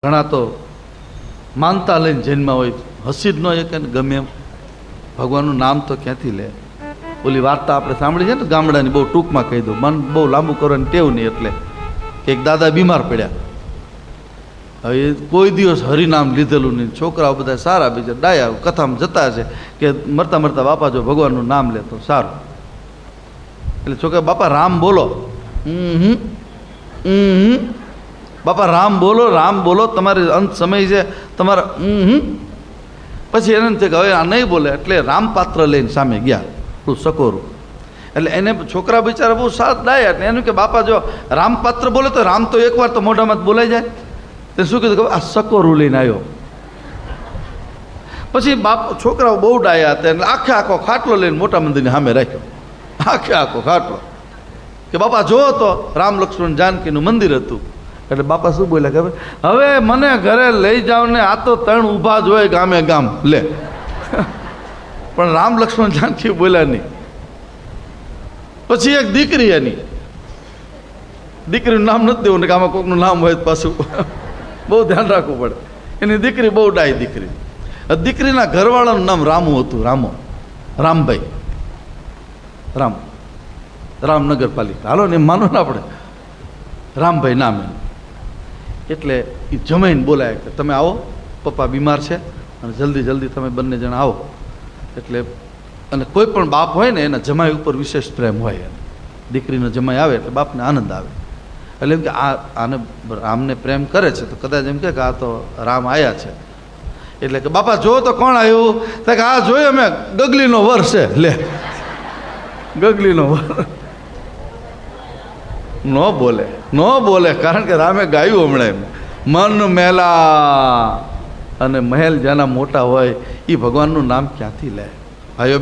ઘણા તો માનતા લઈને જન્મા હોય, હસી જ ન એક ગમે એમ ભગવાનનું નામ તો ક્યાંથી લે. ઓલી વાર્તા આપણે સાંભળી છે ને ગામડાની, બહુ ટૂંકમાં કહી દઉં, મન બહુ લાંબુ કરવાની ટેવ નહીં. એટલે કે એક દાદા બીમાર પડ્યા. હવે કોઈ દિવસ હરિનામ લીધેલું નહીં. છોકરાઓ બધા સારા, બીજા ડાયા, કથામાં જતા છે કે મરતા મરતા બાપા જો ભગવાનનું નામ લે તો સારું. એટલે છોકરા બાપા રામ બોલો, બાપા રામ બોલો, તમારે અંત સમય છે તમારા. પછી એને કે હવે આ નહીં બોલે, એટલે રામપાત્ર લઈને સામે ગયા, તું સકોરું. એટલે એને છોકરા બિચારા બહુ સાથ ડાયા. એટલે એનું કે બાપા જો રામપાત્ર બોલે તો રામ તો એકવાર તો મોઢામાં જ બોલાઈ જાય. તે શું કીધું કે આ સકોરું લઈને આવ્યો. પછી છોકરાઓ બહુ ડાયા હતા, એટલે આખો ખાટલો લઈને મોટા મંદિરની સામે રાખ્યો. આખો ખાટલો કે બાપા જો તો રામ લક્ષ્મણ જાનકીનું મંદિર હતું. એટલે બાપા શું બોલ્યા ખબર, હવે મને ઘરે લઈ જાઓ ને, આ તો ત્રણ ઊભા જ હોય ગામે ગામ લે. પણ રામ લક્ષ્મણ જાનકી બોલ્યા નહીં. પછી એક દીકરી, એની દીકરીનું નામ નથી દેવું ને કે આમાં કોઈકનું નામ હોય પાછું બહુ ધ્યાન રાખવું પડે. એની દીકરી બહુ ડાય દીકરી. દીકરીના ઘરવાળાનું નામ રામુ હતું. રામભાઈ, રામનગરપાલિકા, હાલો ને એમ માનો ને આપણે, રામભાઈ નામ એનું. એટલે એ જમાઈને બોલાય કે તમે આવો, પપ્પા બીમાર છે અને જલ્દી તમે બંને જણા આવો. એટલે અને કોઈ પણ બાપ હોય ને એના જમાઈ ઉપર વિશેષ પ્રેમ હોય. દીકરીનો જમાઈ આવે એટલે બાપને આનંદ આવે. એટલે એમ કે આને રામને પ્રેમ કરે છે તો કદાચ એમ કે આ તો રામ આવ્યા છે. એટલે કે બાપા જો તો કોણ આવ્યું? તો કે આ જોયું અમે, ગગલીનો વર છે. લે, ગગલીનો વર ન બોલે, કારણ કે રામે ગાયું હમણાં એમ, મન મેલા અને મહેલ જેના મોટા હોય એ ભગવાનનું નામ ક્યાંથી લે. ભાઈઓ